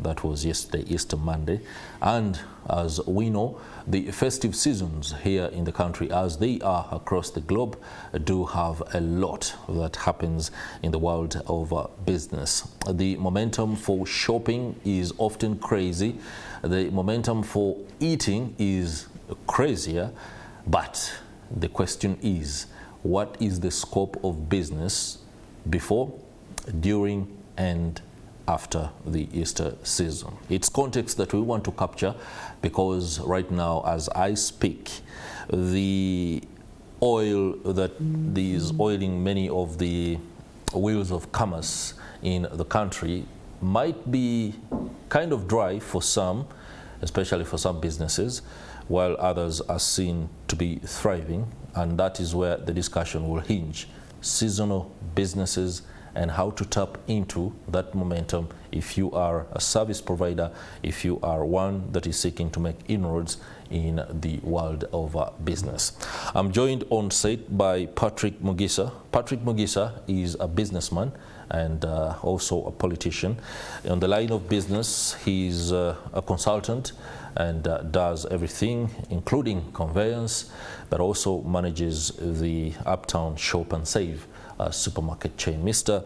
that was yesterday, Easter Monday. And as we know, the festive seasons here in the country, as they are across the globe, do have a lot that happens in the world of business. The momentum for shopping is often crazy. The momentum for eating is crazier. But the question is, what is the scope of business before, during, and after the Easter season? It's context that we want to capture, because right now, as I speak, the oil that is oiling many of the wheels of commerce in the country might be kind of dry for some, especially for some businesses, while others are seen to be thriving. And that is where the discussion will hinge: seasonal businesses and how to tap into that momentum if you are a service provider, if you are one that is seeking to make inroads in the world of business. I'm joined on set by Patrick Mugisa. Patrick Mugisa is a businessman and also a politician. On the line of business, he's a consultant and does everything, including conveyance, but also manages the Uptown Shop and Save supermarket chain. Mr.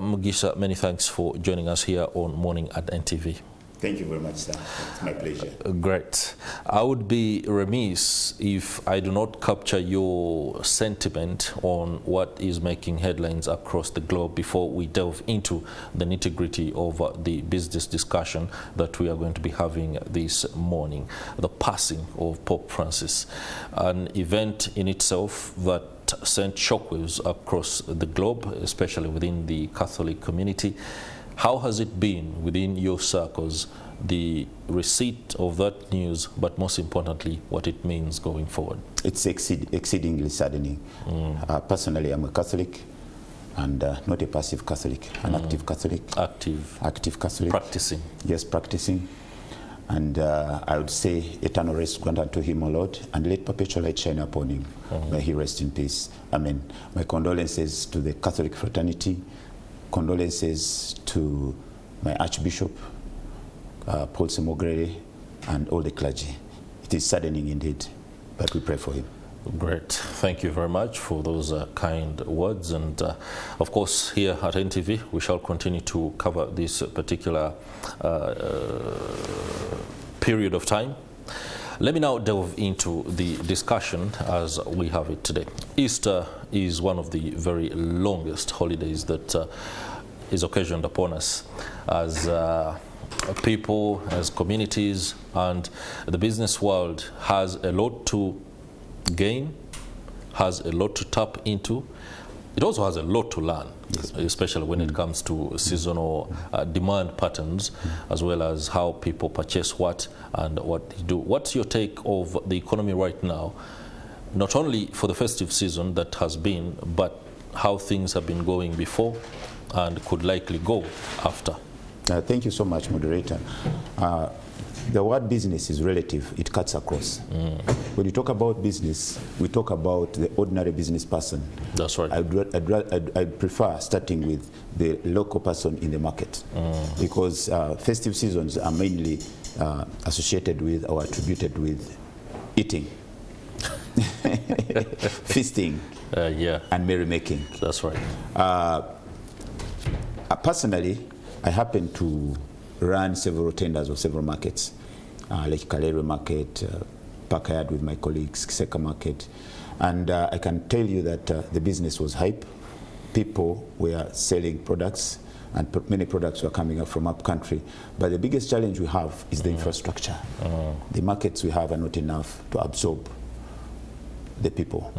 Mugisa, many thanks for joining us here on Morning at NTV. Thank you very much, sir. It's my pleasure. Great. I would be remiss if I do not capture your sentiment on what is making headlines across the globe before we delve into the nitty-gritty of the business discussion that we are going to be having this morning. The passing of Pope Francis, an event in itself that sent shockwaves across the globe, especially within the Catholic community. How has it been within your circles, the receipt of that news, but most importantly, what it means going forward? It's exceedingly saddening. Personally, I'm a Catholic, and not a passive Catholic, an active Catholic. Active Catholic. Practicing. Yes, practicing. And I would say, eternal rest grant unto him, O Lord, and let perpetual light shine upon him. May he rest in peace. Amen. My condolences to the Catholic fraternity. Condolences to my Archbishop, Paul Semogrere, and all the clergy. It is saddening indeed, but we pray for him. Great. Thank you very much for those kind words. And of course, here at NTV, we shall continue to cover this particular period of time. Let me now delve into the discussion as we have it today. Easter is one of the very longest holidays that is occasioned upon us as people, as communities, and the business world has a lot to gain, has a lot to tap into. It also has a lot to learn, yes, especially when it comes to seasonal demand patterns, as well as how people purchase what and what they do. What's your take of the economy right now, not only for the festive season that has been, but how things have been going before and could likely go after? Thank you so much, moderator. The word business is relative. It cuts across. When you talk about business, we talk about the ordinary business person. That's right. I'd prefer starting with the local person in the market, because festive seasons are mainly associated with or attributed with eating, feasting, and merrymaking. That's right. Personally, I happen to run several tenders of several markets, like Kalere Market, Parkyard with my colleagues, Kiseka Market, and I can tell you that the business was hype. People were selling products, and many products were coming up from up country. But the biggest challenge we have is the infrastructure. The markets we have are not enough to absorb the people.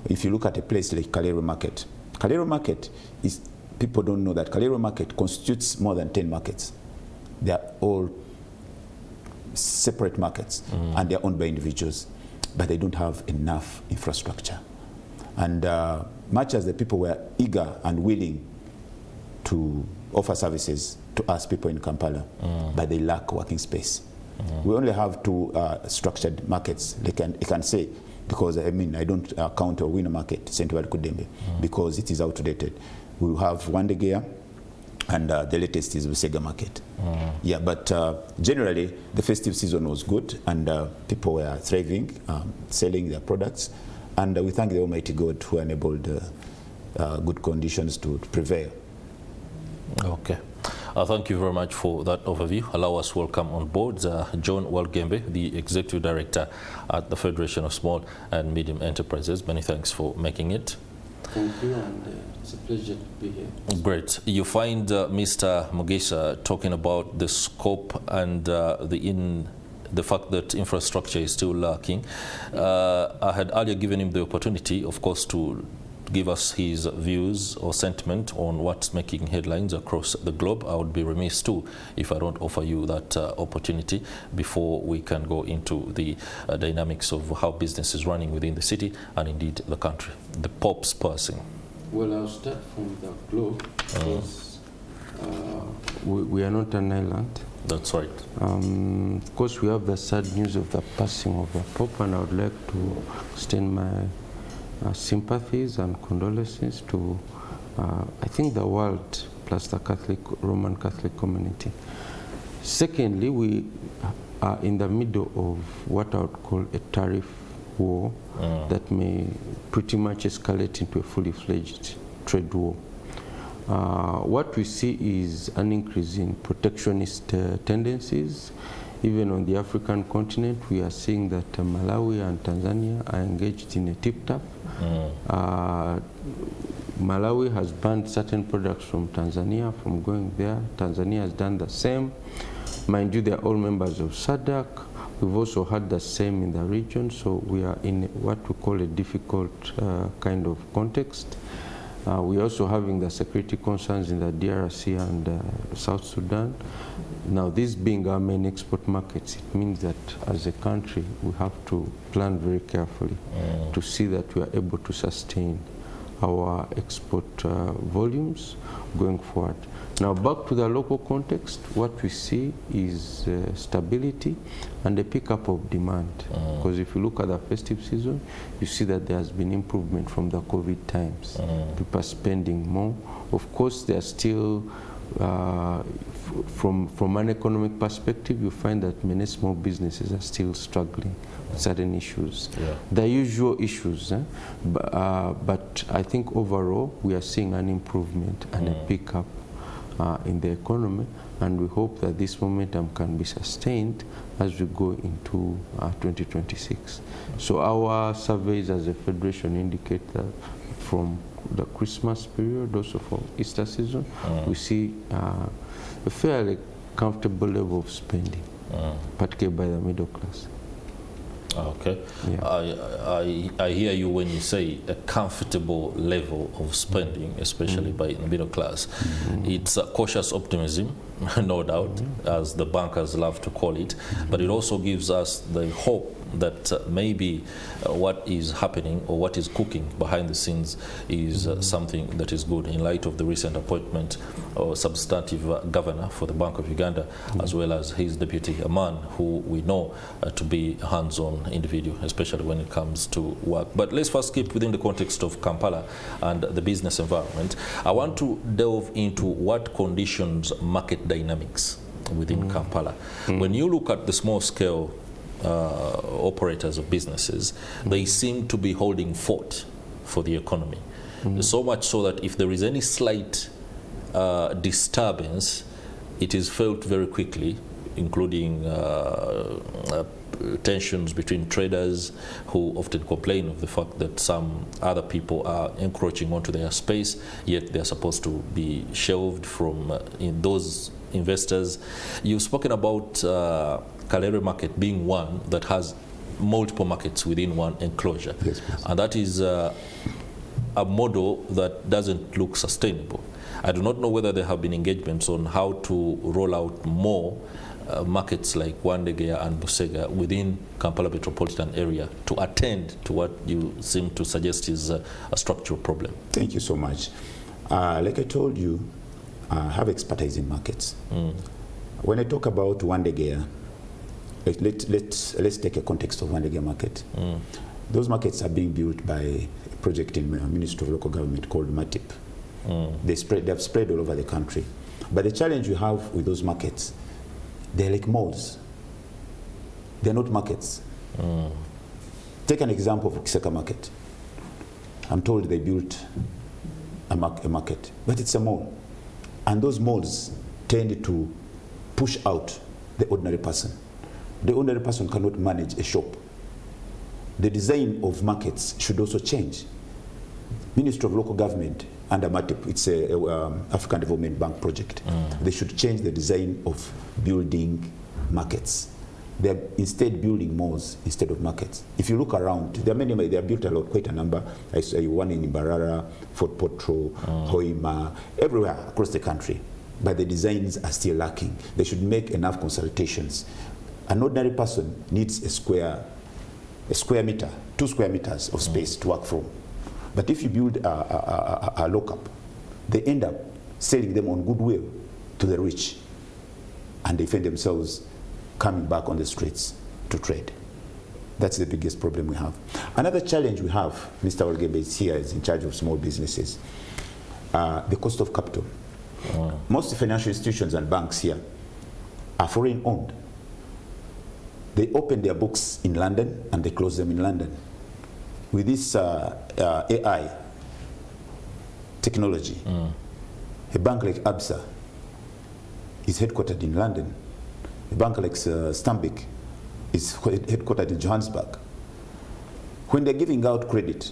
If you look at a place like Kalere Market is, people don't know that Kalere Market constitutes more than 10 markets. They are all separate markets, and they are owned by individuals, but they don't have enough infrastructure. And much as the people were eager and willing to offer services to us people in Kampala, but they lack working space. We only have two structured markets, they can say, because I mean, I don't count a winner market, St. Walugembe, because it is outdated. We have Wandegea, And the latest is Busega market. Yeah, but generally the festive season was good, and people were thriving, selling their products, and we thank the Almighty God who enabled good conditions to prevail. Okay. Thank you very much for that overview. Allow us to welcome on board John Walugembe, the Executive Director at the Federation of Small and Medium Enterprises. Many thanks for making it. Thank you, and it's a pleasure to be here. Great. You find Mr. Mugisa talking about the scope and the fact that infrastructure is still lacking. I had earlier given him the opportunity, of course, to give us his views or sentiment on what's making headlines across the globe. I would be remiss too if I don't offer you that opportunity before we can go into the dynamics of how business is running within the city and indeed the country. The Pope's passing. Well, I'll start from the globe because we are not an island. That's right. Of course, we have the sad news of the passing of the Pope, and I would like to extend my sympathies and condolences to, I think, the world plus the Roman Catholic community. Secondly, we are in the middle of what I would call a tariff war that may pretty much escalate into a fully fledged trade war. What we see is an increase in protectionist tendencies. Even on the African continent, we are seeing that Malawi and Tanzania are engaged in a tip-tap. Malawi has banned certain products from Tanzania from going there. Tanzania has done the same. Mind you, they are all members of SADC. We've also had the same in the region, so we are in what we call a difficult kind of context. We're also having the security concerns in the DRC and South Sudan. Now, these being our main export markets, it means that as a country, we have to plan very carefully to see that we are able to sustain our export volumes going forward. Now, back to the local context, what we see is stability and a pickup of demand. Because if you look at the festive season, you see that there has been improvement from the COVID times. People are spending more. Of course, there are still, from an economic perspective, you find that many small businesses are still struggling with certain issues. The usual issues, but I think overall we are seeing an improvement and a pickup in the economy, and we hope that this momentum can be sustained as we go into 2026. So our surveys as a federation indicate that from the Christmas period, also for Easter season, we see a fairly comfortable level of spending, particularly by the middle class. Okay. I hear you when you say a comfortable level of spending, especially by the middle class. It's a cautious optimism, no doubt, as the bankers love to call it, but it also gives us the hope that maybe what is happening or what is cooking behind the scenes is something that is good, in light of the recent appointment or substantive governor for the Bank of Uganda, as well as his deputy, a man who we know to be a hands-on individual, especially when it comes to work. But let's first keep within the context of Kampala and the business environment. I want to delve into what conditions market dynamics within Kampala. When you look at the small-scale operators of businesses, they seem to be holding fort for the economy. So much so that if there is any slight disturbance, it is felt very quickly, including tensions between traders who often complain of the fact that some other people are encroaching onto their space, yet they're supposed to be shelved from those investors. You've spoken about Kalere market being one that has multiple markets within one enclosure. Yes, please. And that is a model that doesn't look sustainable. I do not know whether there have been engagements on how to roll out more markets like Wandegea and Busega within Kampala metropolitan area to attend to what you seem to suggest is a structural problem. Thank you so much. Like I told you, I have expertise in markets. When I talk about Wandegea, let's take a context of Wandegea market. Those markets are being built by a project in the Ministry of Local Government called MATIP. They have spread all over the country. But the challenge we have with those markets, they're like malls. They're not markets. Take an example of Kiseka market. I'm told they built a market, but it's a mall. And those malls tend to push out the ordinary person. The ordinary person cannot manage a shop. The design of markets should also change. Ministry of Local Government under MATIP, it's a African Development Bank project. They should change the design of building markets. They're instead building malls instead of markets. If you look around, there are many, they have built a lot, quite a number. I saw one in Imbarara, Fort Potro, Hoima, everywhere across the country. But the designs are still lacking. They should make enough consultations. An ordinary person needs a square meter, 2 square meters of space to work from. But if you build a lockup, they end up selling them on goodwill to the rich, and they find themselves coming back on the streets to trade. That's the biggest problem we have. Another challenge we have, Mr. Walugembe is here, is in charge of small businesses, the cost of capital. Most financial institutions and banks here are foreign owned. They open their books in London and they close them in London. With this AI technology, a bank like ABSA is headquartered in London. A bank like Stanbic is headquartered in Johannesburg. When they're giving out credit,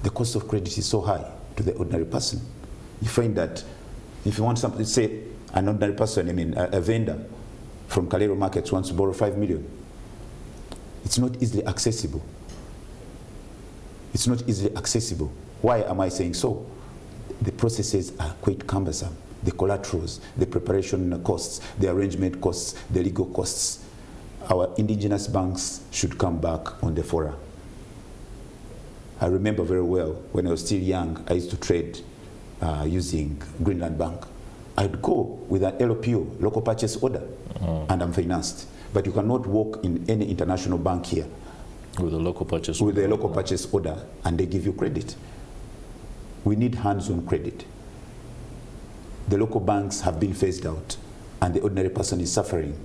the cost of credit is so high to the ordinary person. You find that if you want something, say an ordinary person, I mean a vendor from Kalero Markets wants to borrow 5 million, it's not easily accessible. It's not easily accessible. Why am I saying so? The processes are quite cumbersome. The collaterals, the preparation costs, the arrangement costs, the legal costs. Our indigenous banks should come back on the fora. I remember very well when I was still young, I used to trade using Greenland Bank. I'd go with an LPO, local purchase order, and I'm financed. But you cannot walk in any international bank here with a local purchase order. With a local purchase order, and they give you credit. We need hands-on credit. The local banks have been phased out, and the ordinary person is suffering.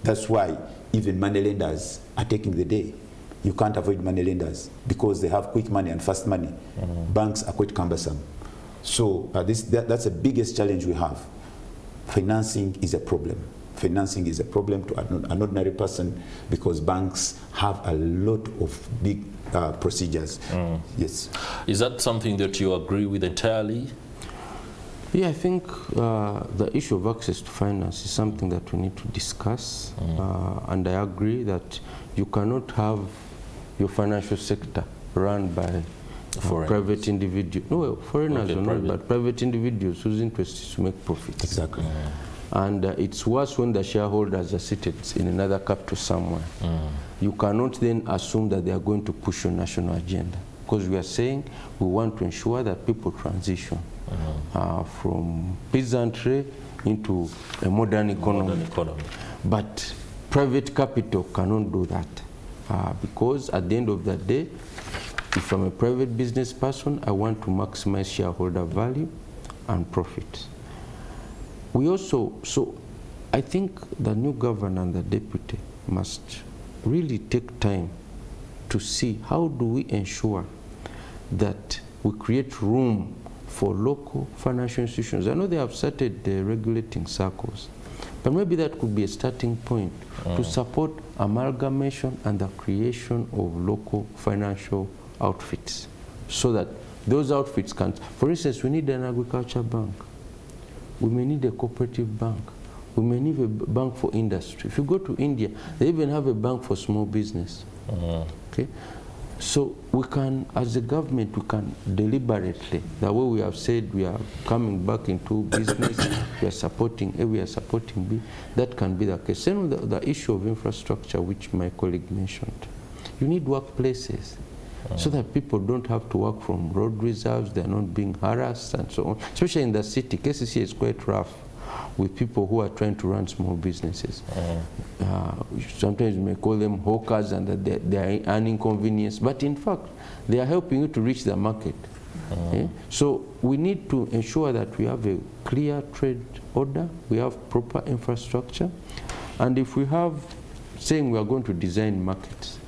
That's why even money lenders are taking the day. You can't avoid money lenders because they have quick money and fast money. Banks are quite cumbersome. So that's the biggest challenge we have. Financing is a problem. Financing is a problem to an ordinary person because banks have a lot of big procedures. Yes. Is that something that you agree with entirely? Yeah, I think the issue of access to finance is something that we need to discuss. And I agree that you cannot have your financial sector run by private individuals. No, foreigners or not, but private individuals whose interest is to make profits. Exactly. And it's worse when the shareholders are seated in another capital somewhere. You cannot then assume that they are going to push your national agenda, because we are saying we want to ensure that people transition from peasantry into a modern economy. But private capital cannot do that, because at the end of the day, if I'm a private business person, I want to maximize shareholder value and profit. We also, so I think the new governor and the deputy must really take time to see how do we ensure that we create room for local financial institutions. I know they have started regulating circles, but maybe that could be a starting point to support amalgamation and the creation of local financial outfits, so that those outfits can, for instance, we need an agriculture bank. We may need a cooperative bank. We may need a bank for industry. If you go to India, they even have a bank for small business. Okay, so we can, as a government, we can deliberately, the way we have said we are coming back into business, we are supporting A, we are supporting B, that can be the case. Same with the issue of infrastructure, which my colleague mentioned. You need workplaces, so that people don't have to work from road reserves, they're not being harassed and so on. Especially in the city, KCC is quite rough with people who are trying to run small businesses. Sometimes you may call them hawkers and that they are an inconvenience, but in fact, they are helping you to reach the market. So we need to ensure that we have a clear trade order, we have proper infrastructure, and if we have, saying we are going to design markets,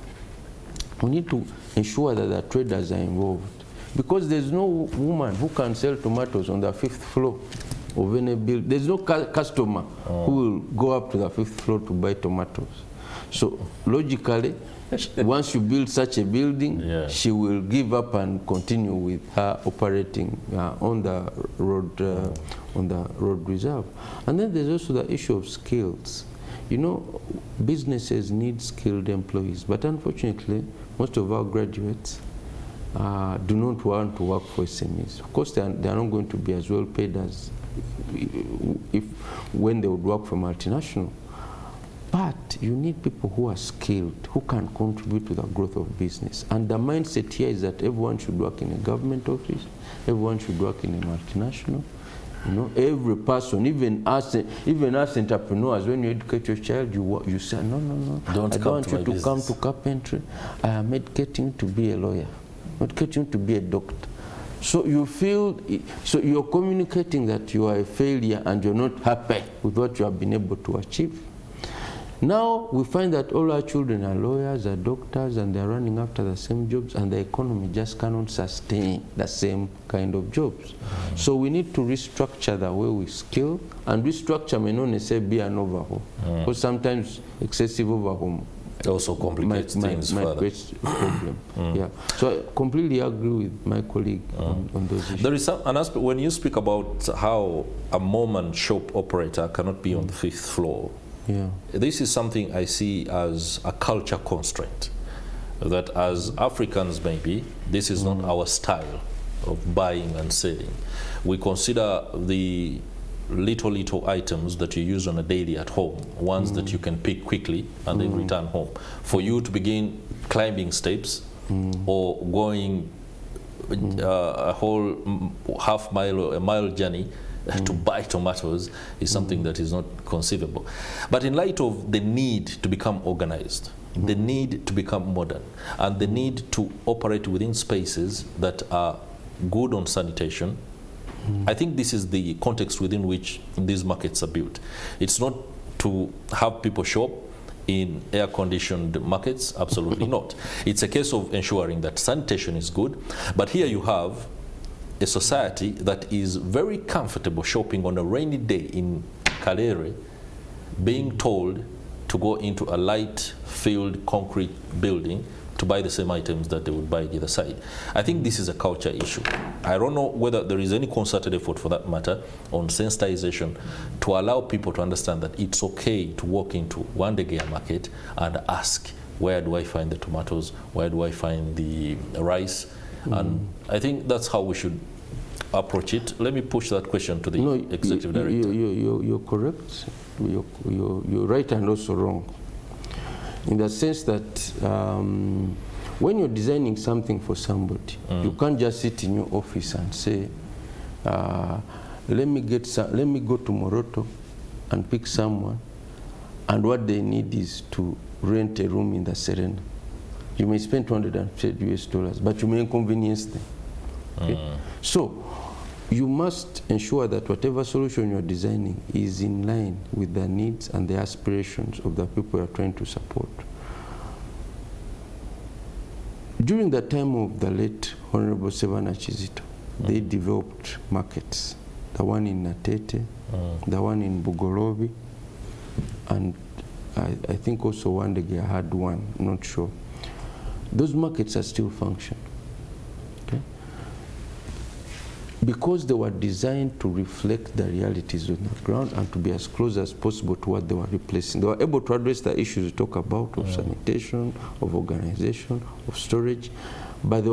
we need to ensure that the traders are involved. Because there's no woman who can sell tomatoes on the 5th floor of any building. There's no customer who will go up to the 5th floor to buy tomatoes. So logically, once you build such a building, she will give up and continue with her operating on the road reserve. And then there's also the issue of skills. You know, businesses need skilled employees, but unfortunately, most of our graduates do not want to work for SMEs. Of course, they are not going to be as well paid as when they would work for multinational. But you need people who are skilled, who can contribute to the growth of business. And the mindset here is that everyone should work in a government office, everyone should work in a multinational. You know, every person, even us entrepreneurs, when you educate your child, you say, no, I don't want you to come to carpentry. I am educating you to be a lawyer, not educating you to be a doctor. So you feel, so you're communicating that you are a failure and you're not happy with what you have been able to achieve. Now we find that all our children are lawyers, are doctors, and they're running after the same jobs, and the economy just cannot sustain the same kind of jobs. So we need to restructure the way we skill, and restructure may not necessarily be an overhaul, because sometimes excessive overhaul also complicates things might further. create a problem. Yeah. So I completely agree with my colleague on those issues. There is an aspect, when you speak about how a mom and shop operator cannot be on the 5th floor, this is something I see as a culture constraint, that as Africans maybe, this is not our style of buying and selling. We consider the little items that you use on a daily at home, ones that you can pick quickly and then return home. For you to begin climbing steps or going a whole half-mile or a mile journey to buy tomatoes is something that is not conceivable. But in light of the need to become organized, the need to become modern, and the need to operate within spaces that are good on sanitation, I think this is the context within which these markets are built. It's not to have people shop in air-conditioned markets, absolutely not. It's a case of ensuring that sanitation is good, but here you have a society that is very comfortable shopping on a rainy day in Kalere, being told to go into a light-filled concrete building to buy the same items that they would buy the other side. I think this is a culture issue. I don't know whether there is any concerted effort for that matter on sensitization to allow people to understand that it's okay to walk into Wandegea market and ask, where do I find the tomatoes? Where do I find the rice? And I think that's how we should approach it. Let me push that question to the executive director. You're correct. You're right and also wrong. In the sense that when you're designing something for somebody, you can't just sit in your office and say, let me go to Moroto and pick someone, and what they need is to rent a room in the Serena. You may spend $250, but you may inconvenience them. Okay? So you must ensure that whatever solution you're designing is in line with the needs and the aspirations of the people you're trying to support. During the time of the late Honorable Sevana Chizito, they developed markets. The one in Natete, the one in Bugorobi, and I think also Wandegea had one, not sure. Those markets are still functioning, okay? Because they were designed to reflect the realities on the ground and to be as close as possible to what they were replacing. They were able to address the issues we talk about of sanitation, of organization, of storage, but they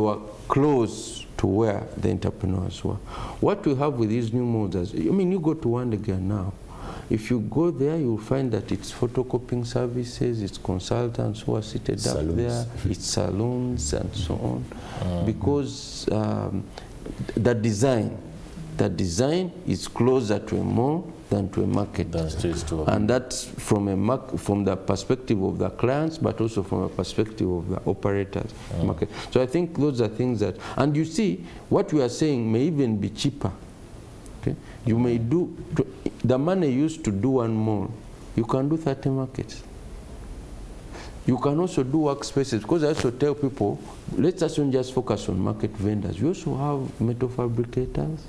were close to where the entrepreneurs were. What we have with these new modes, I mean, you go to Wandegea now, if you go there, you'll find that it's photocopying services, it's consultants who are seated up there, it's salons and so on, because the design the design is closer to a mall than to a market. And that's from the perspective of the clients, but also from a perspective of the operators market. So I think those are things that, and you see, what we are saying may even be cheaper. Okay? You may do, the money used to do one mall, you can do 30 markets. You can also do workspaces, because I also tell people, let's not just focus on market vendors. We also have metal fabricators.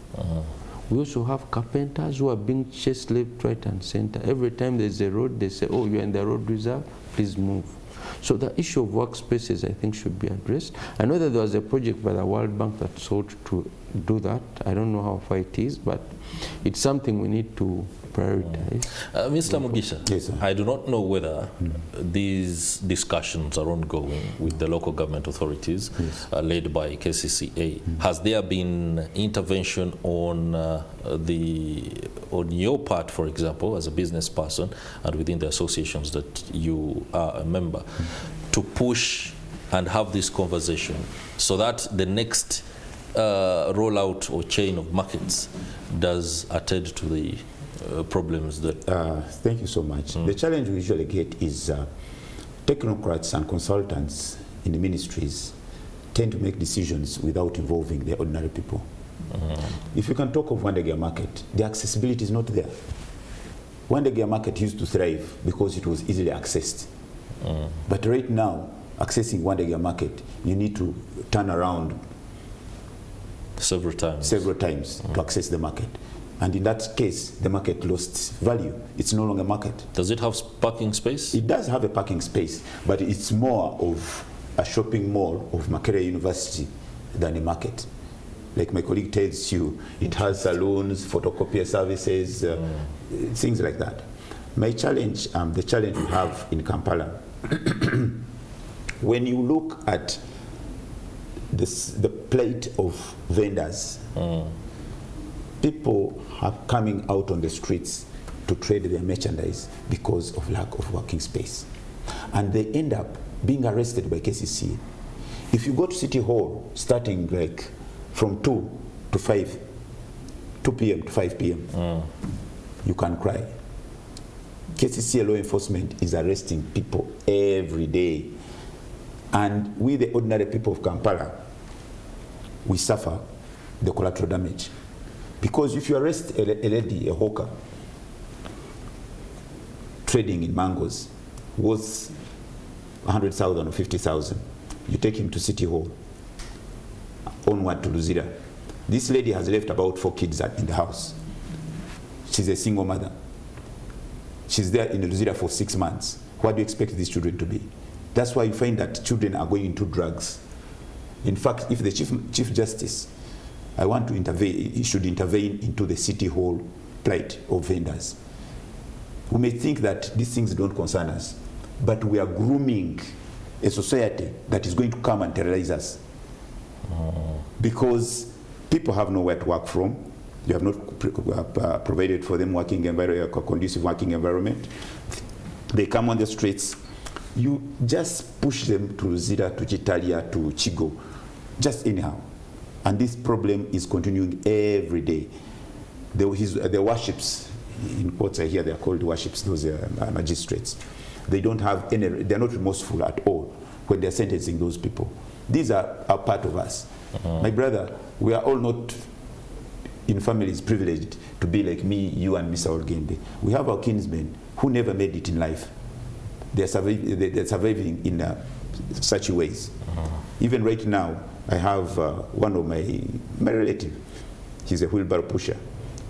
We also have carpenters who are being chased left, right, and center. Every time there's a road, they say, oh, you're in the road reserve, please move. So the issue of workspaces, I think, should be addressed. I know that there was a project by the World Bank that sought to do that. I don't know how far it is, but it's something we need to prioritize. Mr. Mugisa, yes, I do not know whether these discussions are ongoing with the local government authorities led by KCCA. Has there been intervention on your part, for example, as a business person and within the associations that you are a member, to push and have this conversation so that the next rollout or chain of markets does attend to the problems that... Thank you so much. The challenge we usually get is technocrats and consultants in the ministries tend to make decisions without involving the ordinary people. If you can talk of Wandegea market, the accessibility is not there. Wandegea market used to thrive because it was easily accessed. But right now, accessing Wandegea market, you need to turn around several times to access the market. And in that case, the market lost value. It's no longer market. Does it have parking space? It does have a parking space, but it's more of a shopping mall of Makerere University than a market. Like my colleague tells you, it has saloons, photocopier services, things like that. My challenge, the challenge we have in Kampala, when you look at the plight of vendors, people are coming out on the streets to trade their merchandise because of lack of working space. And they end up being arrested by KCC. If you go to City Hall, starting like from 2 p.m. to 5 p.m., you can cry. KCC law enforcement is arresting people every day. And we, the ordinary people of Kampala, we suffer the collateral damage. Because if you arrest a lady, a hawker, trading in mangoes, worth 100,000 or 50,000, you take him to City Hall, onward to Luzira. This lady has left about 4 kids in the house. She's a single mother. She's there in Luzira for 6 months. What do you expect these children to be? That's why you find that children are going into drugs. In fact, if the Chief Justice, I want to intervene, he should intervene into the City Hall plight of vendors. We may think that these things don't concern us, but we are grooming a society that is going to come and terrorize us. Because people have nowhere to work from. You have not provided for them a conducive working environment. They come on the streets. You just push them to Zira, to Chitalia, to Chigo, just anyhow. And this problem is continuing every day. The worships, in quotes I hear they are called worships, those magistrates. They don't have any, they're not remorseful at all when they're sentencing those people. These are part of us. My brother, we are all not in families privileged to be like me, you, and Mr. Walugembe. We have our kinsmen who never made it in life. They're surviving in such ways. Even right now, I have one of my relative. He's a wheelbarrow pusher,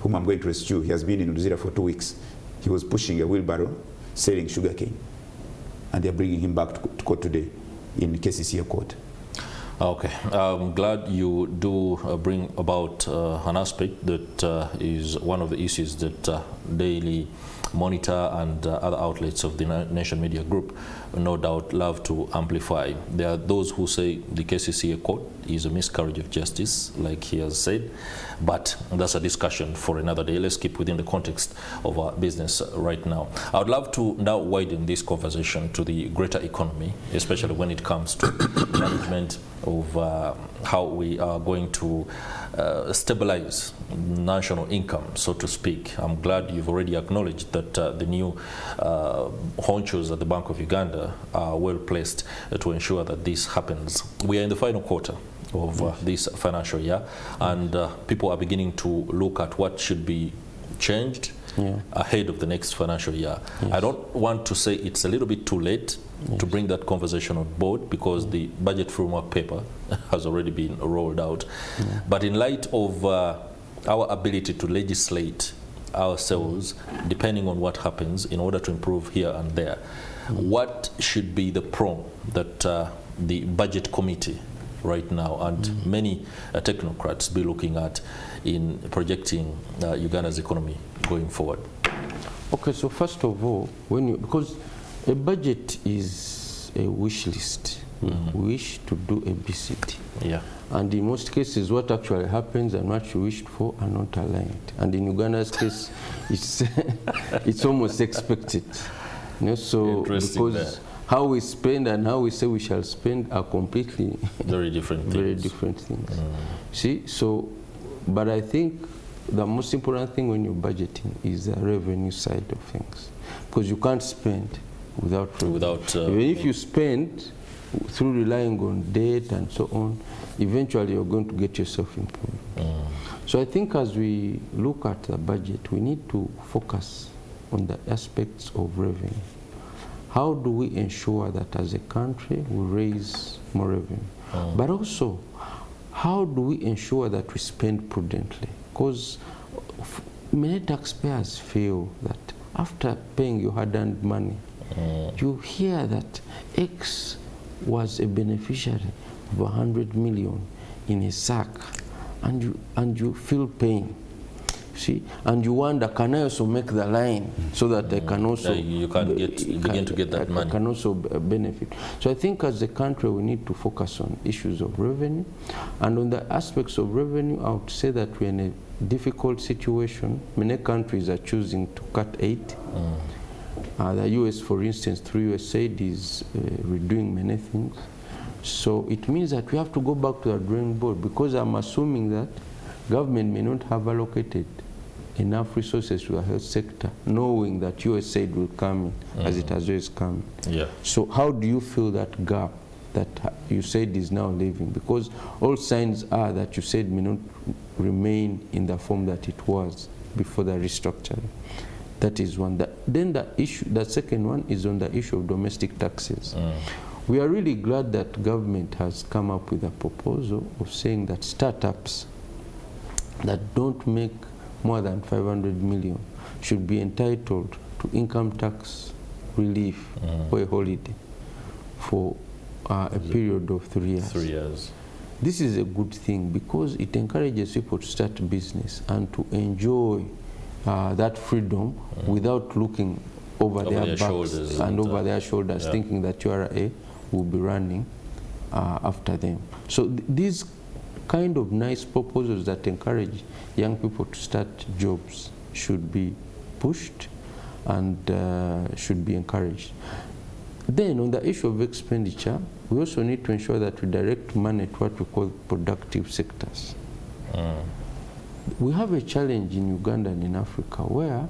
whom I'm going to rescue. He has been in Luzira for 2 weeks. He was pushing a wheelbarrow, selling sugarcane. And they're bringing him back to court today in KCCA court. Okay, I'm glad you do bring about an aspect that is one of the issues that Daily Monitor and other outlets of the Nation Media Group no doubt love to amplify. There are those who say the KCCA court is a miscarriage of justice, like he has said, but that's a discussion for another day. Let's keep within the context of our business right now. I would love to now widen this conversation to the greater economy, especially when it comes to management of how we are going to stabilize national income, so to speak. I'm glad you've already acknowledged that the new honchos at the Bank of Uganda are well placed to ensure that this happens. We are in the final quarter of this financial year, and people are beginning to look at what should be changed ahead of the next financial year. I don't want to say it's a little bit too late to bring that conversation on board, because the budget framework paper has already been rolled out. But in light of our ability to legislate ourselves, depending on what happens, in order to improve here and there, what should be the prompt that the budget committee right now and many technocrats be looking at in projecting Uganda's economy going forward? Okay, so first of all, because a budget is a wish list. We wish to do ABCD. Yeah. And in most cases, what actually happens and what you wished for are not aligned. And in Uganda's case, it's it's almost expected. You know, so because how we spend and how we say we shall spend are completely very different things. See, so, but I think the most important thing when you're budgeting is the revenue side of things, because you can't spend without revenue. Even if you spend through relying on debt and so on, eventually you're going to get yourself in problem. So I think as we look at the budget, we need to focus on the aspects of revenue. How do we ensure that as a country we raise more revenue? But also, how do we ensure that we spend prudently? Because many taxpayers feel that after paying your hard-earned money, you hear that X was a beneficiary of 100 million in a sack, and you feel pain. See, and you wonder, can I also make the line so that I can also begin to get that money? I can also benefit. So I think as a country we need to focus on issues of revenue, and on the aspects of revenue I would say that we're in a difficult situation. Many countries are choosing to cut aid. The US, for instance, through USAID is redoing many things. So it means that we have to go back to the drawing board, because I'm assuming that government may not have allocated enough resources to the health sector, knowing that USAID will come in as it has always come. So how do you fill that gap that USAID is now leaving? Because all signs are that USAID may not remain in the form that it was before the restructuring. That is one. Then the second one is on the issue of domestic taxes. We are really glad that government has come up with a proposal of saying that startups that don't make more than 500 million should be entitled to income tax relief or a holiday for a period of 3 years. 3 years. This is a good thing, because it encourages people to start business and to enjoy that freedom without looking over their backs and over their shoulders, thinking that URA will be running after them. So these kind of nice proposals that encourage young people to start jobs should be pushed and should be encouraged. Then on the issue of expenditure, we also need to ensure that we direct money to what we call productive sectors. We have a challenge in Uganda and in Africa where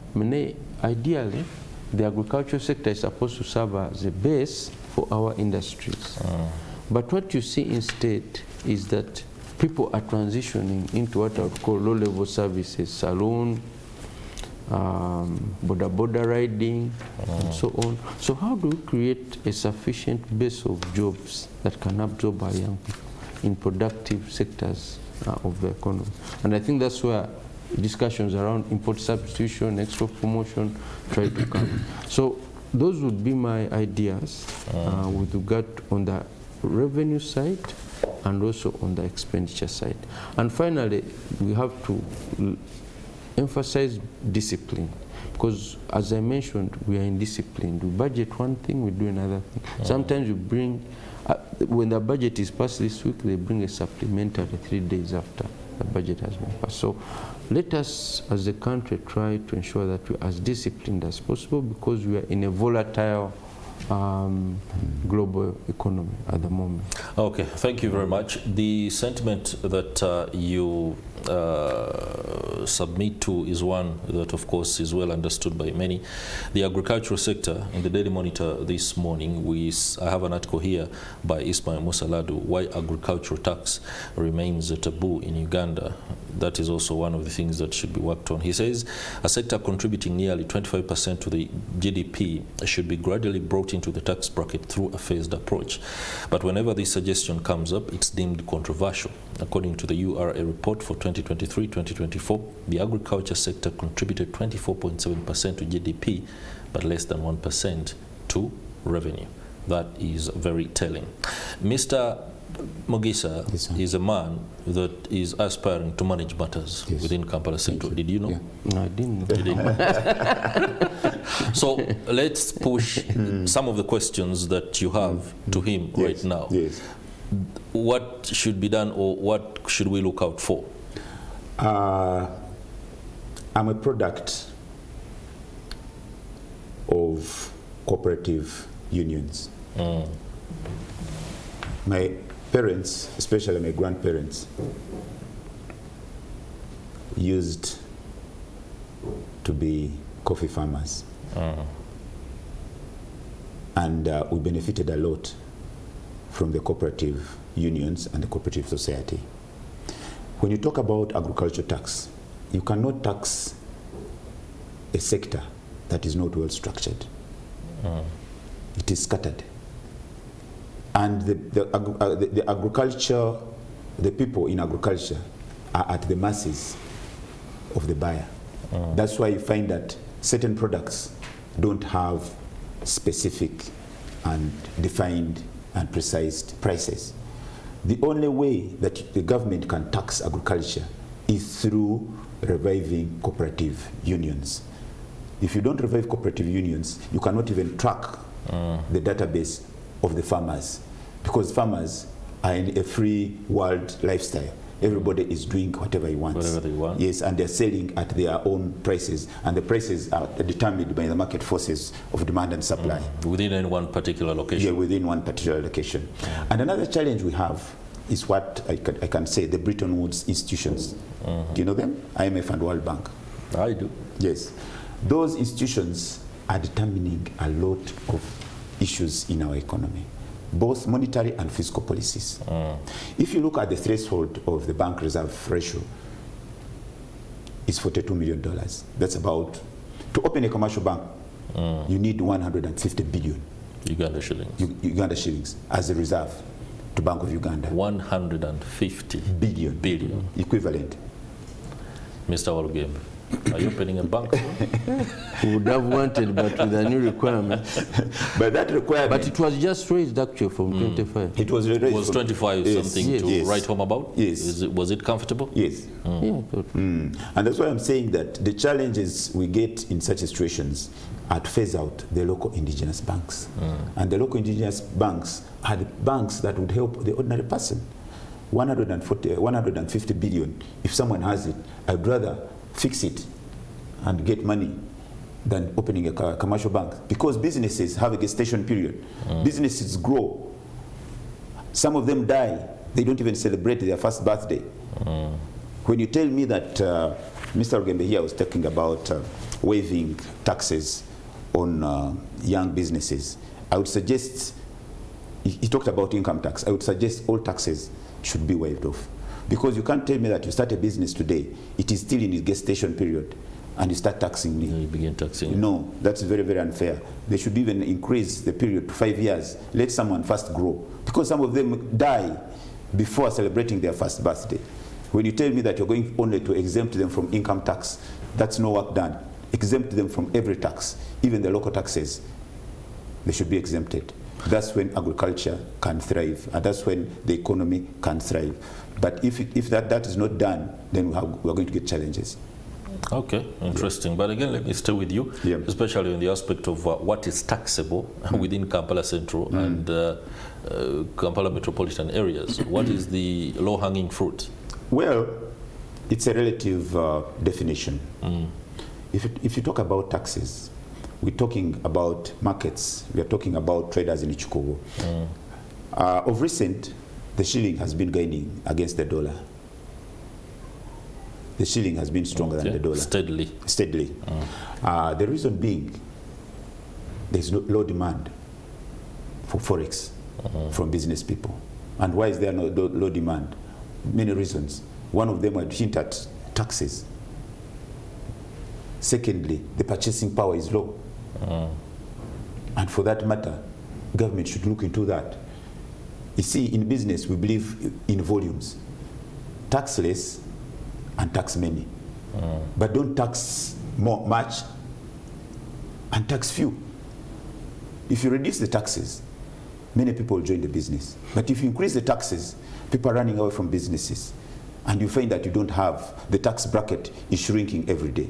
ideally the agricultural sector is supposed to serve as a base for our industries. But what you see instead is that people are transitioning into what I would call low-level services, salon, border riding, and so on. So how do we create a sufficient base of jobs that can absorb our young people in productive sectors of the economy? And I think that's where discussions around import substitution, export promotion try to come. So those would be my ideas with regard on the revenue side and also on the expenditure side. And finally, we have to emphasize discipline, because as I mentioned, we are indisciplined. We budget one thing, we do another thing. Sometimes you bring, when the budget is passed this week, they bring a supplementary 3 days after the budget has been passed. So let us as a country try to ensure that we are as disciplined as possible, because we are in a volatile global economy at the moment. Okay, thank you very much. The sentiment that you submit to is one that, of course, is well understood by many. The agricultural sector, in the Daily Monitor this morning, I have an article here by Ismail Musaladu, Why Agricultural Tax Remains a Taboo in Uganda. That is also one of the things that should be worked on. He says a sector contributing nearly 25% to the GDP should be gradually brought into the tax bracket through a phased approach. But whenever this suggestion comes up, it's deemed controversial. According to the URA report for 2023-2024, the agriculture sector contributed 24.7% to GDP, but less than 1% to revenue. That is very telling. Mr. Mugisa is a man that is aspiring to manage matters within Kampala Central. Did you know? Yeah. No, I didn't know. You didn't know. So let's push some of the questions that you have to him right now. Yes. What should be done, or what should we look out for? I'm a product of cooperative unions. My parents, especially my grandparents, used to be coffee farmers. And we benefited a lot from the cooperative unions and the cooperative society. When you talk about agriculture tax, you cannot tax a sector that is not well structured. It is scattered. And the agriculture, the people in agriculture are at the mercies of the buyer. That's why you find that certain products don't have specific and defined and precise prices. The only way that the government can tax agriculture is through reviving cooperative unions. If you don't revive cooperative unions, you cannot even track the database of the farmers, because farmers are in a free world lifestyle. Everybody is doing whatever he wants. Whatever they want. Yes, and they're selling at their own prices, and the prices are determined by the market forces of demand and supply. Within any one particular location? Yeah, within one particular location. And another challenge we have is what I can say, the Bretton Woods institutions. Do you know them? IMF and World Bank. I do. Yes. Those institutions are determining a lot of issues in our economy, both monetary and fiscal policies. If you look at the threshold of the bank reserve ratio, it's $42 million. That's about, to open a commercial bank, you need 150 billion Uganda shillings. Uganda shillings as a reserve to Bank of Uganda. 150 billion equivalent. Mr. Walugembe, are you opening a bank? We would have wanted, but with a new requirement. But that requirement... But it was just raised actually from 25. It was raised. It was 25 something to write home about? Yes. Was it comfortable? Yes. Yeah, and that's why I'm saying that the challenges we get in such situations are to phase out the local indigenous banks. And the local indigenous banks are the banks that would help the ordinary person. 150 billion, if someone has it, I'd rather fix it and get money than opening a commercial bank, because businesses have a gestation period. Businesses grow. Some of them die. They don't even celebrate their first birthday. When you tell me that Mr. Walugembe here was talking about waiving taxes on young businesses, I would suggest, he talked about income tax, I would suggest all taxes should be waived off. Because you can't tell me that you start a business today, it is still in its gestation period, and you start taxing me. You begin taxing. No, that's very, very unfair. They should even increase the period to 5 years. Let someone first grow. Because some of them die before celebrating their first birthday. When you tell me that you're going only to exempt them from income tax, that's no work done. Exempt them from every tax, even the local taxes. They should be exempted. That's when agriculture can thrive, and that's when the economy can thrive. But if that is not done, then we're going to get challenges. Okay, interesting. But again, let me stay with you, especially in the aspect of what is taxable within Kampala Central and Kampala metropolitan areas. What is the low-hanging fruit? Well, it's a relative definition. If you talk about taxes, we're talking about markets, we are talking about traders in Ichikogo. Of recent, the shilling has been gaining against the dollar. The shilling has been stronger than the dollar. Steadily. Steadily. The reason being, there's low demand for Forex from business people. And why is there no low demand? Many reasons. One of them I'd hint at taxes. Secondly, the purchasing power is low. And for that matter, government should look into that. You see, in business, we believe in volumes. Tax less and tax many. But don't tax much and tax few. If you reduce the taxes, many people will join the business. But if you increase the taxes, people are running away from businesses. And you find that you don't have, the tax bracket is shrinking every day.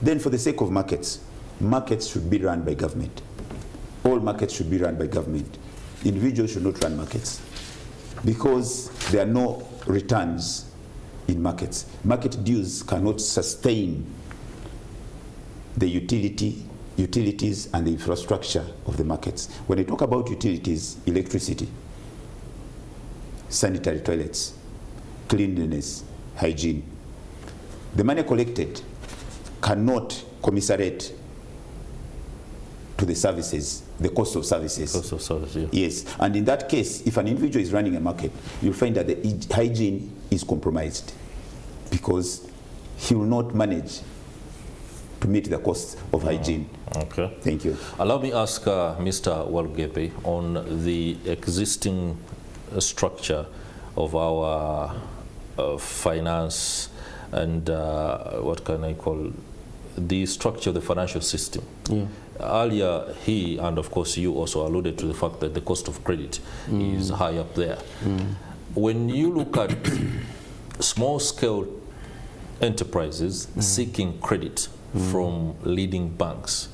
Then for the sake of markets, markets should be run by government. All markets should be run by government. Individuals should not run markets because there are no returns in markets. Market dues cannot sustain the utilities and the infrastructure of the markets. When I talk about utilities, electricity, sanitary toilets, cleanliness, hygiene, the money collected cannot commiserate to the services, the cost of services. Cost of service, yeah. Yes, and in that case, if an individual is running a market, you'll find that the hygiene is compromised because he will not manage to meet the cost of hygiene. Okay. Thank you. Allow me ask Mr. Walugembe on the existing structure of our finance and what can I call the structure of the financial system. Yeah. Earlier, he and of course you also alluded to the fact that the cost of credit is high up there. When you look at small-scale enterprises seeking credit from leading banks,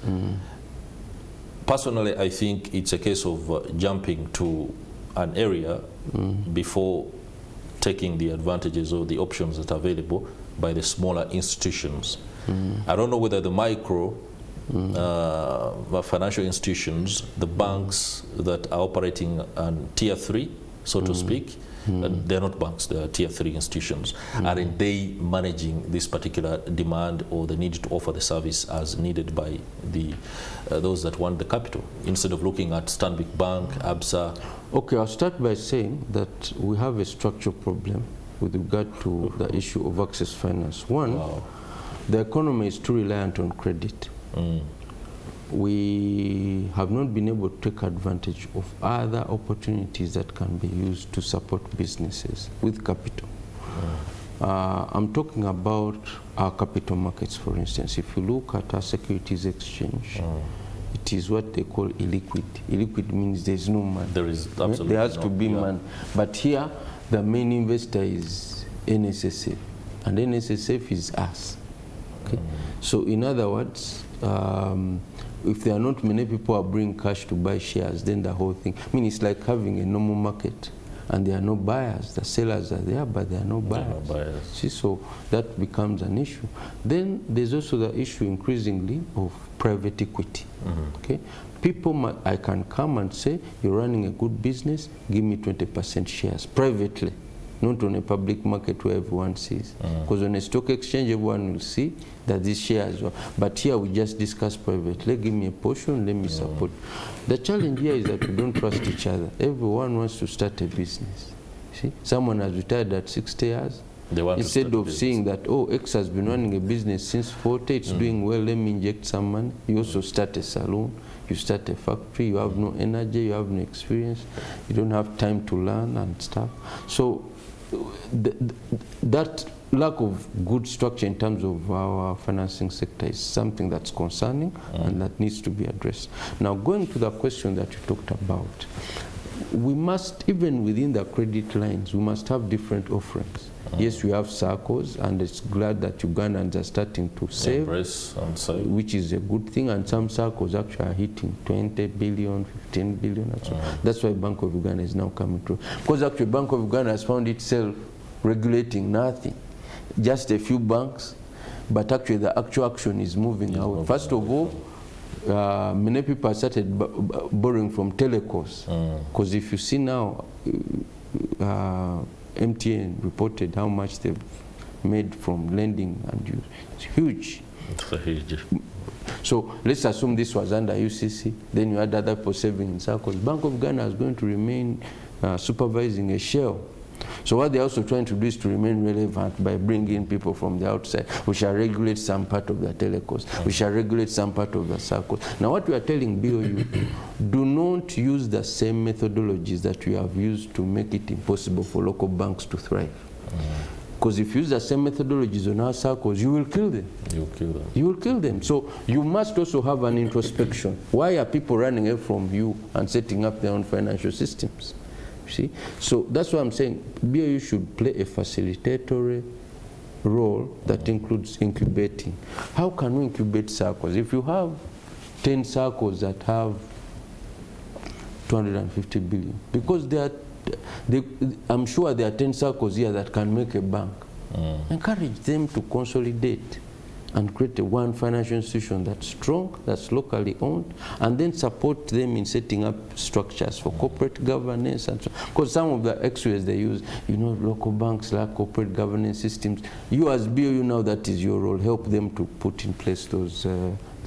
personally, I think it's a case of jumping to an area before taking the advantages or the options that are available by the smaller institutions. I don't know whether the micro financial institutions, the banks that are operating on tier 3, so to speak, they're not banks, they're tier 3 institutions. Aren't they managing this particular demand or the need to offer the service as needed by the those that want the capital, instead of looking at Stanbic Bank, ABSA? Okay, I'll start by saying that we have a structural problem with regard to the issue of access finance. One, the economy is too reliant on credit. We have not been able to take advantage of other opportunities that can be used to support businesses with capital. I'm talking about our capital markets, for instance. If you look at our securities exchange, it is what they call illiquid. Illiquid means there's no money. There is absolutely there has to be money. But here, the main investor is NSSF, and NSSF is us. Okay? So in other words, if there are not many people who bring cash to buy shares, then the whole thing, I mean, it's like having a normal market and there are no buyers. The sellers are there, but there are no buyers. See, so that becomes an issue. Then there's also the issue increasingly of private equity. Okay, people, I can come and say, you're running a good business, give me 20% shares privately, not on a public market where everyone sees. Because on a stock exchange, everyone will see that these shares are. But here we just discuss privately. Give me a portion, let me support. The challenge here is that we don't trust each other. Everyone wants to start a business. See, someone has retired at 60 years. Instead of seeing that, oh, X has been running a business since 40, it's doing well, let me inject some money. You also start a salon, you start a factory, you have no energy, you have no experience, you don't have time to learn and stuff. So that lack of good structure in terms of our financing sector is something that's concerning and that needs to be addressed. Now, going to the question that you talked about, we must, even within the credit lines, we must have different offerings. Yes, we have circles, and it's glad that Ugandans are starting to save, which is a good thing, and some circles actually are hitting 20 billion, 15 billion, and so that's why Bank of Uganda is now coming through. Because actually Bank of Uganda has found itself regulating nothing, just a few banks, but actually the actual action is moving out. First of all, many people have started borrowing from telecos. Because if you see now, MTN reported how much they've made from lending and use. It's huge. It's huge. So let's assume this was under UCC, then you had other people saving in circles. Bank of Ghana is going to remain supervising a shell. So what they're also trying to do is to remain relevant by bringing people from the outside. We shall regulate some part of the telecos. We shall regulate some part of the circles. Now what we are telling BOU, do not use the same methodologies that we have used to make it impossible for local banks to thrive. Because if you use the same methodologies on our circles, you will kill them. You will kill them. You will kill them. So you must also have an introspection. Why are people running away from you and setting up their own financial systems? You see? So that's why I'm saying BOU should play a facilitatory role that includes incubating. How can we incubate circles? If you have 10 circles that have 250 billion, because I'm sure there are 10 circles here that can make a bank. Encourage them to consolidate and create one financial institution that's strong, that's locally owned, and then support them in setting up structures for corporate governance and so on. Because some of the extras they use, you know, local banks lack corporate governance systems. You as BOU now, that is your role. Help them to put in place those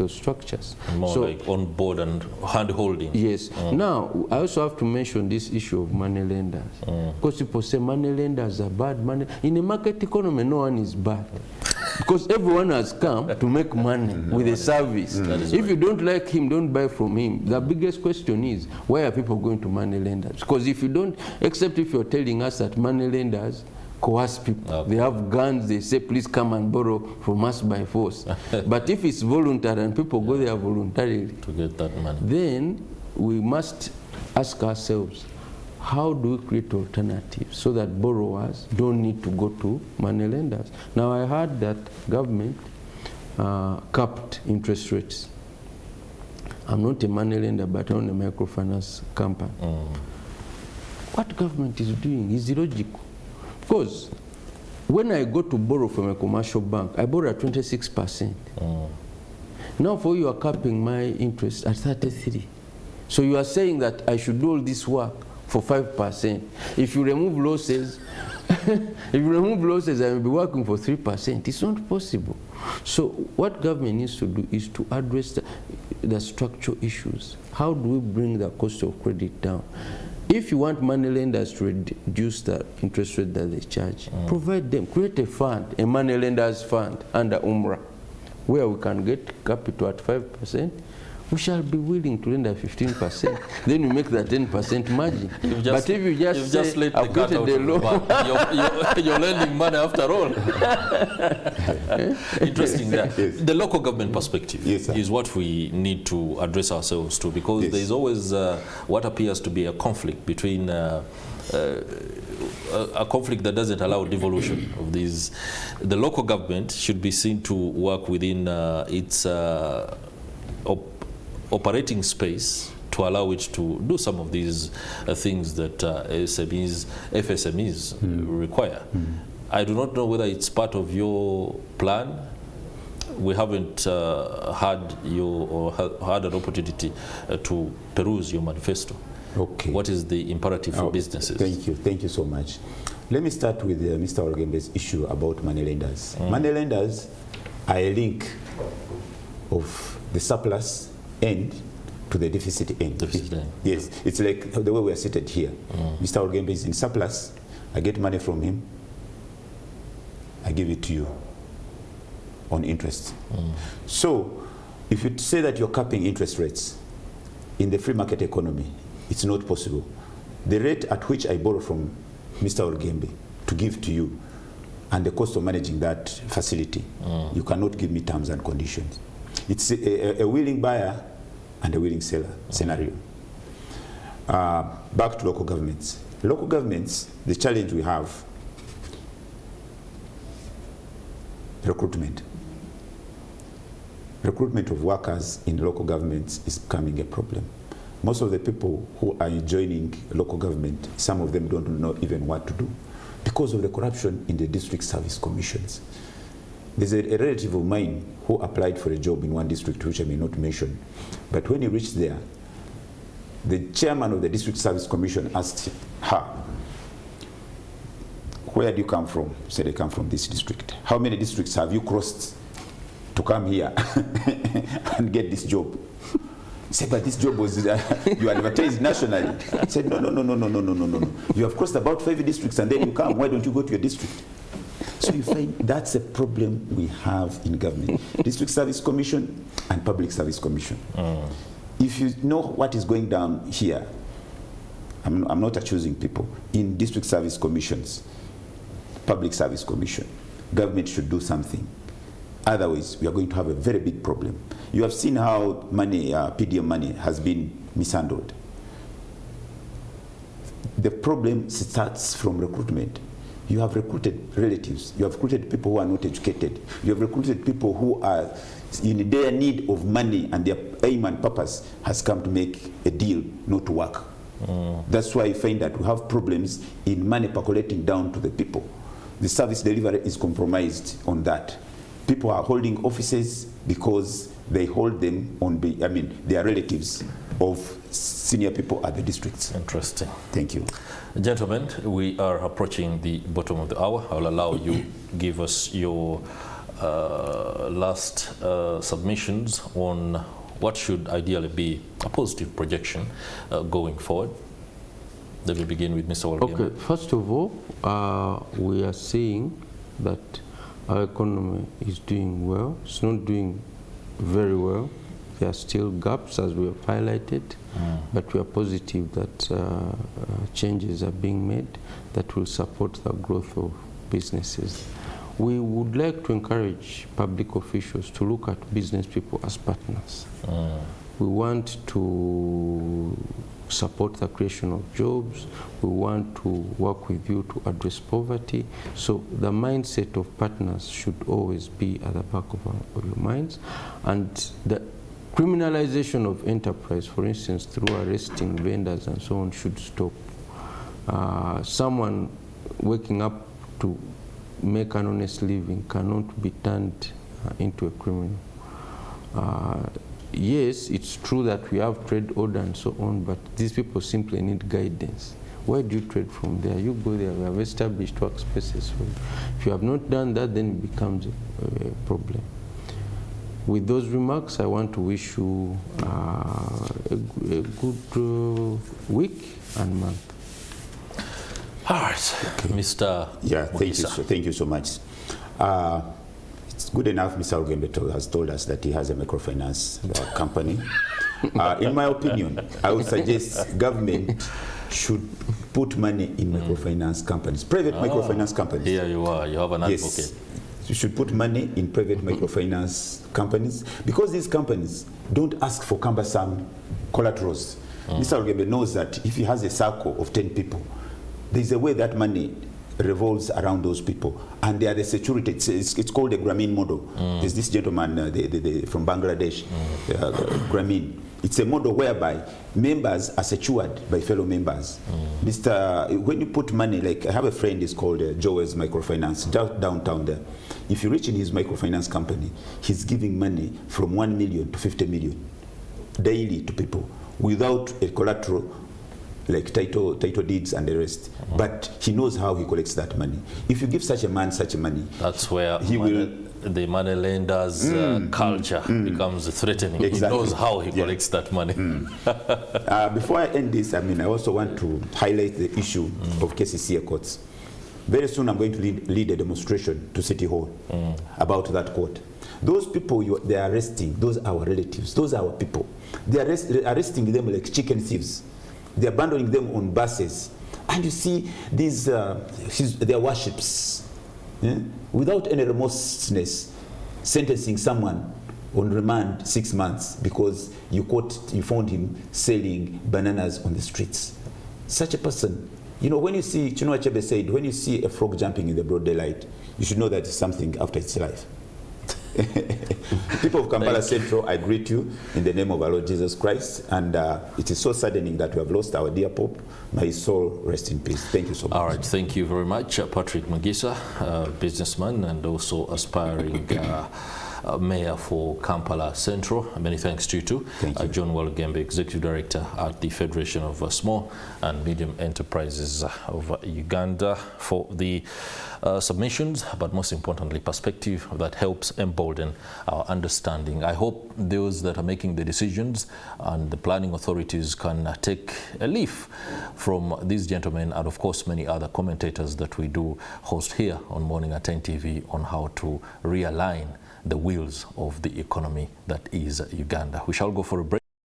structures. More so, like on board and hand-holding. Yes. Now, I also have to mention this issue of money lenders. Because people say money lenders are bad. In a market economy, no one is bad. Because everyone has come to make money with a service. If you don't like him, don't buy from him. The biggest question is, why are people going to money lenders? Because if you don't, except if you're telling us that money lenders coerce people. They have guns, they say, please come and borrow from us by force. But if it's voluntary and people go there voluntarily, to get that money, then we must ask ourselves, how do we create alternatives so that borrowers don't need to go to money lenders? Now, I heard that government capped interest rates. I'm not a money lender, but I own a microfinance company. What government is doing is illogical. Because when I go to borrow from a commercial bank, I borrow at 26%. Now for you are capping my interest at 33%. So you are saying that I should do all this work for 5%. If you remove losses, I will be working for 3%. It's not possible. So what government needs to do is to address the structural issues. How do we bring the cost of credit down? If you want money lenders to reduce the interest rate that they charge, provide them, create a fund, a money lenders fund under UMRA, where we can get capital at 5%. We shall be willing to lend at 15%. Then you make that 10% margin. But if you just say, I've created a loan, you're lending money after all. Interesting that. Yes. The local government perspective is what we need to address ourselves to, because there's always what appears to be a conflict between a conflict that doesn't allow devolution of these. The local government should be seen to work within its operating space to allow it to do some of these things that FSMEs require. I do not know whether it's part of your plan. We haven't had an opportunity to peruse your manifesto. Okay. What is the imperative for businesses? Thank you so much. Let me start with Mr. Walugembe's issue about money lenders. Money lenders are a link of the surplus end to the deficit end. Yes, it's like the way we are seated here. Mr. Walugembe is in surplus. I get money from him. I give it to you on interest. So if you say that you're capping interest rates in the free market economy, it's not possible. The rate at which I borrow from Mr. Walugembe to give to you and the cost of managing that facility, you cannot give me terms and conditions. It's a willing buyer and a willing seller scenario. Back to local governments. Local governments, the challenge we have, recruitment. Recruitment of workers in local governments is becoming a problem. Most of the people who are joining local government, some of them don't know even what to do because of the corruption in the district service commissions. There's a relative of mine who applied for a job in one district, which I may not mention. But when he reached there, the chairman of the District Service Commission asked her, where do you come from? She said, I come from this district. How many districts have you crossed to come here and get this job? He said, but this job was, you advertised nationally. He said, no. You have crossed about 5 districts and then you come. Why don't you go to your district? So you find that's a problem we have in government. District Service Commission and Public Service Commission. If you know what is going down here, I'm not accusing people, in District Service Commissions, Public Service Commission, government should do something. Otherwise, we are going to have a very big problem. You have seen how money, PDM money has been mishandled. The problem starts from recruitment. You have recruited relatives. You have recruited people who are not educated. You have recruited people who are in their need of money, and their aim and purpose has come to make a deal, not to work. That's why you find that we have problems in money percolating down to the people. The service delivery is compromised on that. People are holding offices because they hold them on, they are relatives of senior people at the districts. Interesting. Thank you. Gentlemen, we are approaching the bottom of the hour. I'll allow you give us your last submissions on what should ideally be a positive projection going forward. Let me begin with Mr. Walugembe. Okay, first of all, we are seeing that our economy is doing well. It's not doing very well. There are still gaps, as we have highlighted, but we are positive that changes are being made that will support the growth of businesses. We would like to encourage public officials to look at business people as partners. We want to support the creation of jobs. We want to work with you to address poverty. So the mindset of partners should always be at the back of your minds. And the criminalization of enterprise, for instance, through arresting vendors and so on, should stop. Someone waking up to make an honest living cannot be turned into a criminal. Yes, it's true that we have trade order and so on, but these people simply need guidance. Where do you trade from there? You go there. We have established workspaces for you. If you have not done that, then it becomes a problem. With those remarks, I want to wish you a good week and month. All right, okay. Mr. Yeah, Mugisa. thank you so much. It's good enough Mr. Walugembe has told us that he has a microfinance company. In my opinion, I would suggest government should put money in microfinance companies, private microfinance companies. Here you are, you have an advocate. Yes, you should put money in private microfinance companies, because these companies don't ask for cumbersome collaterals. Mr. Walugembe knows that if he has a circle of 10 people, there's a way that money revolves around those people, and they are the security. It's called the Grameen model. There's this gentleman from Bangladesh, Grameen. It's a model whereby members are secured by fellow members. When you put money, like I have a friend, is called Joel's Microfinance, downtown there. If you reach in his microfinance company, he's giving money from 1 million to 50 million daily to people without a collateral, like title deeds and the rest. But he knows how he collects that money. If you give such a man such money, that's where the money lender's culture becomes threatening. Exactly. He knows how he collects that money. Before I end this, I also want to highlight the issue of KCCA courts. Very soon I'm going to lead a demonstration to City Hall about that court. Those people they are arresting, those are our relatives, those are our people. They are arresting them like chicken thieves. They're abandoning them on buses. And you see these, their worships, without any remorselessness, sentencing someone on remand 6 months because you found him selling bananas on the streets. Such a person, when you see, Chinua Achebe said, when you see a frog jumping in the broad daylight, you should know that it's something after its life. People of Kampala Central, I greet you in the name of our Lord Jesus Christ. And it is so saddening that we have lost our dear Pope. May his soul rest in peace. Thank you so much. All right, thank you very much, Patrick Mugisa, businessman and also aspiring Mayor for Kampala Central. Many thanks to you too. Thank you. John Walugembe, Executive Director at the Federation of Small and Medium Enterprises of Uganda, for the submissions, but most importantly, perspective that helps embolden our understanding. I hope those that are making the decisions and the planning authorities can take a leaf from these gentlemen and, of course, many other commentators that we do host here on Morning at NTV on how to realign the wheels of the economy that is Uganda. We shall go for a break.